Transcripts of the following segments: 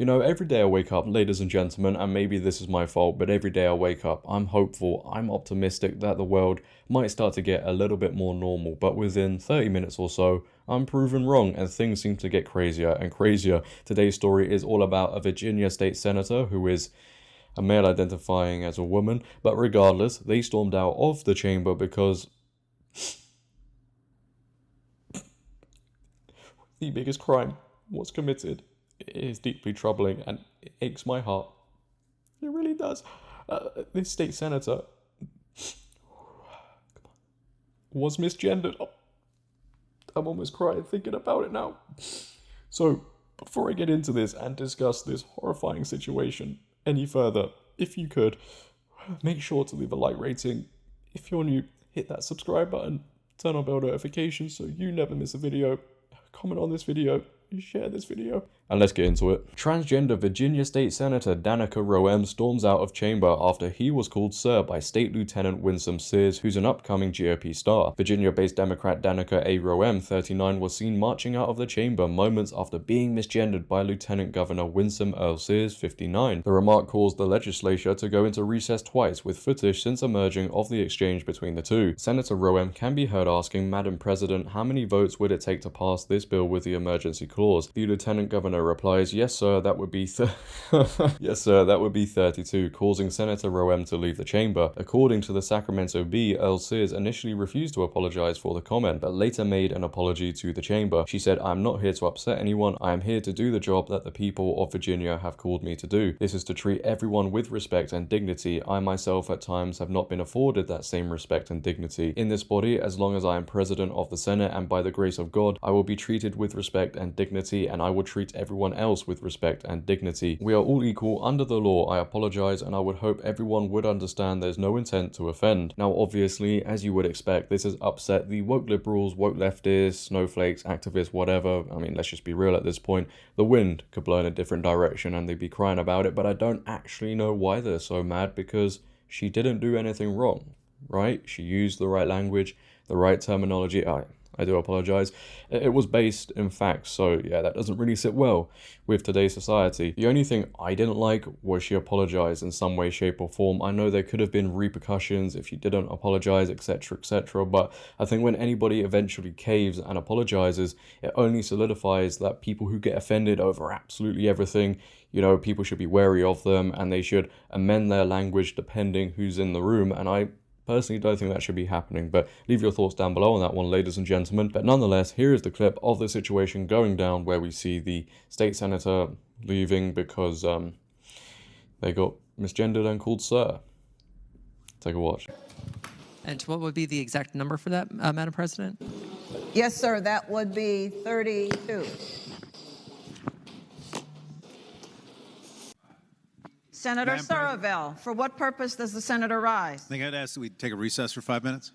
You know, every day I wake up, ladies and gentlemen, and maybe this is my fault, but every day I wake up, I'm hopeful, I'm optimistic that the world might start to get a little bit more normal, but within 30 minutes or so, I'm proven wrong and things seem to get crazier and crazier. Today's story is all about a Virginia state senator who is a male identifying as a woman, but regardless, they stormed out of the chamber because the biggest crime was committed. It is deeply troubling and it aches my heart. It really does. This state senator was misgendered. Oh, I'm almost crying thinking about it now. So, before I get into this and discuss this horrifying situation any further, if you could, make sure to leave a like rating. If you're new, hit that subscribe button, turn on bell notifications so you never miss a video, comment on this video, share this video, and let's get into it. Transgender Virginia State Senator Danica Roem storms out of chamber after he was called sir by State Lieutenant Winsome Sears, who's an upcoming GOP star. Virginia-based Democrat Danica A. Roem, 39, was seen marching out of the chamber moments after being misgendered by Lieutenant Governor Winsome Earl Sears, 59. The remark caused the legislature to go into recess twice, with footage since emerging of the exchange between the two. Senator Roem can be heard asking, "Madam President, how many votes would it take to pass this bill with the emergency clause?" The Lieutenant Governor replies, "Yes, sir, that would be yes, sir, that would be 32, causing Senator Roem to leave the chamber. According to the Sacramento Bee, Earl Sears initially refused to apologize for the comment, but later made an apology to the chamber. She said, "I'm not here to upset anyone. I am here to do the job that the people of Virginia have called me to do. This is to treat everyone with respect and dignity. I myself at times have not been afforded that same respect and dignity. In this body, as long as I am president of the Senate and by the grace of God, I will be treated with respect and dignity, and I will treat everyone else with respect and dignity. We are all equal under the law. I apologize, and I would hope everyone would understand there's no intent to offend." Now, obviously, as you would expect, this has upset the woke liberals, woke leftists, snowflakes, activists, whatever. I mean, let's just be real at this point. The wind could blow in a different direction and they'd be crying about it, but I don't actually know why they're so mad, because she didn't do anything wrong, right? She used the right language, the right terminology. I do apologize. It was based in facts, so yeah, that doesn't really sit well with today's society. The only thing I didn't like was she apologized in some way, shape or form. I know there could have been repercussions if you didn't apologize, etc., but I think when anybody eventually caves and apologizes, it only solidifies that people who get offended over absolutely everything, you know, people should be wary of them and they should amend their language depending who's in the room, and I personally don't think that should be happening, but leave your thoughts down below on that one, ladies and gentlemen. But nonetheless, here is the clip of the situation going down where we see the state senator leaving because they got misgendered and called sir. Take a watch. And what would be the exact number for that, Madam President? Yes, sir, that would be 32. Senator Sorovell, for what purpose does the senator rise? I think I'd ask that we take a recess for 5 minutes.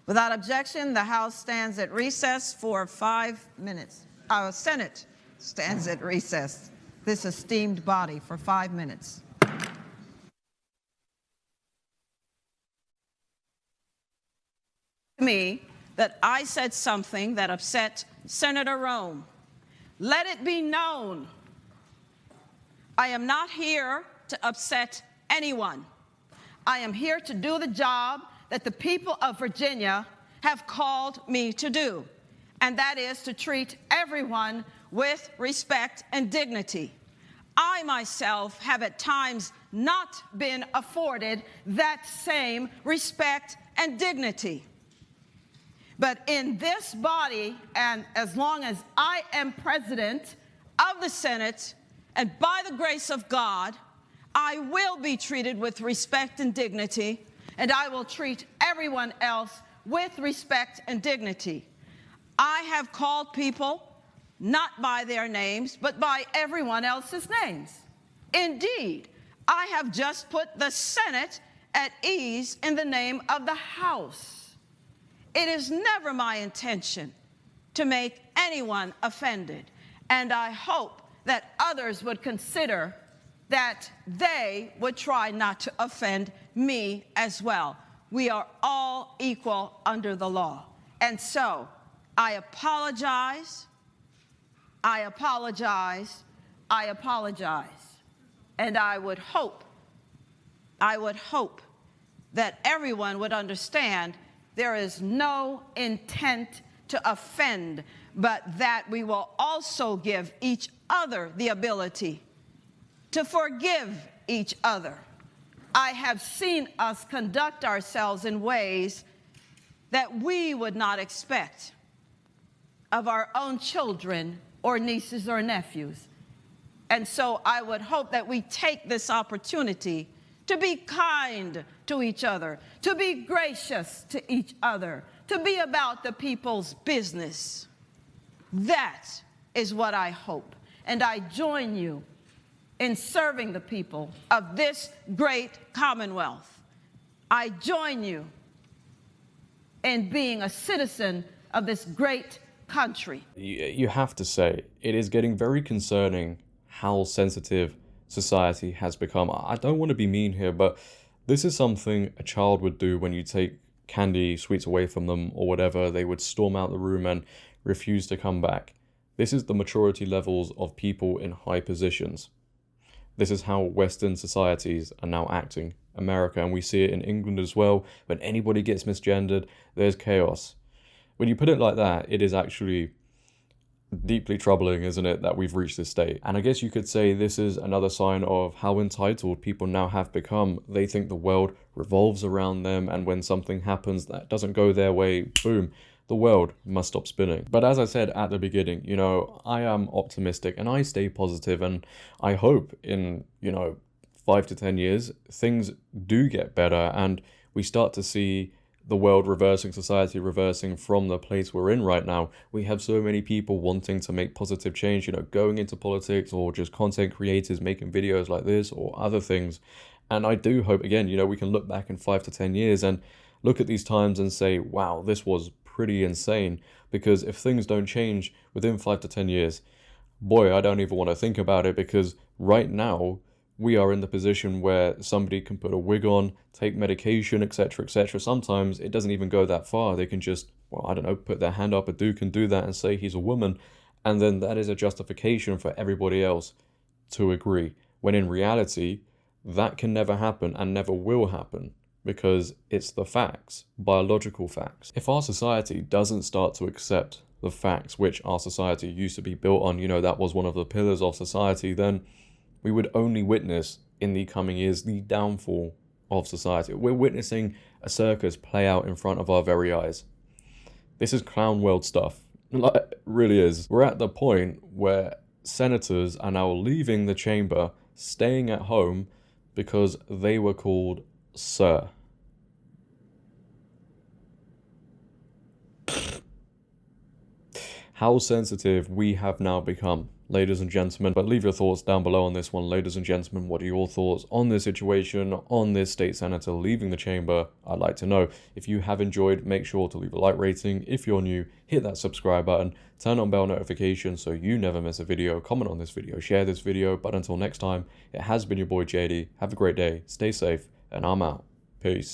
Without objection, the House stands at recess for 5 minutes. Our Senate stands at recess, this esteemed body, for 5 minutes. Me that I said something that upset Senator Roem. Let it be known, I am not here to upset anyone. I am here to do the job that the people of Virginia have called me to do, and that is to treat everyone with respect and dignity. I myself have at times not been afforded that same respect and dignity. But in this body, and as long as I am president of the Senate, and by the grace of God, I will be treated with respect and dignity, and I will treat everyone else with respect and dignity. I have called people not by their names, but by everyone else's names. Indeed, I have just put the Senate at ease in the name of the House. It is never my intention to make anyone offended, and I hope that others would consider that they would try not to offend me as well. We are all equal under the law. And so I apologize I apologize. And I would hope that everyone would understand there is no intent to offend, but that we will also give each other the ability to forgive each other. I have seen us conduct ourselves in ways that we would not expect of our own children or nieces or nephews. And so I would hope that we take this opportunity to be kind to each other, to be gracious to each other, to be about the people's business. That is what I hope. And I join you in serving the people of this great Commonwealth. I join you in being a citizen of this great country. You have to say, it is getting very concerning how sensitive society has become. I don't want to be mean here, but this is something a child would do when you take candy, sweets away from them or whatever. They would storm out the room and refuse to come back. This is the maturity levels of people in high positions. This is how Western societies are now acting. America, and we see it in England as well. When anybody gets misgendered, there's chaos. When you put it like that, it is actually deeply troubling, isn't it, that we've reached this state? And I guess you could say this is another sign of how entitled people now have become. They think the world revolves around them, and when something happens that doesn't go their way, boom, the world must stop spinning. But as I said at the beginning, you know, I am optimistic and I stay positive, and I hope in, 5 to 10 years, things do get better and we start to see the world reversing, society reversing from the place we're in right now. We have so many people wanting to make positive change, going into politics, or just content creators making videos like this or other things. And I do hope, again, we can look back in 5 to 10 years and look at these times and say, wow, this was pretty insane. Because if things don't change within 5 to 10 years, boy, I don't even want to think about it, because right now we are in the position where somebody can put a wig on, take medication, etc., etc. Sometimes it doesn't even go that far. They can just, put their hand up. A dude can do that and say he's a woman. And then that is a justification for everybody else to agree. When in reality, that can never happen and never will happen, because it's the facts, biological facts. If our society doesn't start to accept the facts which our society used to be built on, that was one of the pillars of society, then we would only witness in the coming years the downfall of society. We're witnessing a circus play out in front of our very eyes. This is clown world stuff. It really is. We're at the point where senators are now leaving the chamber, staying at home because they were called sir. How sensitive we have now become, ladies and gentlemen. But leave your thoughts down below on this one, ladies and gentlemen. What are your thoughts on this situation, on this state senator leaving the chamber? I'd like to know. If you have enjoyed, make sure to leave a like rating. If you're new, hit that subscribe button, turn on bell notifications so you never miss a video, comment on this video, share this video. But until next time, it has been your boy JD. Have a great day, stay safe, and I'm out. Peace.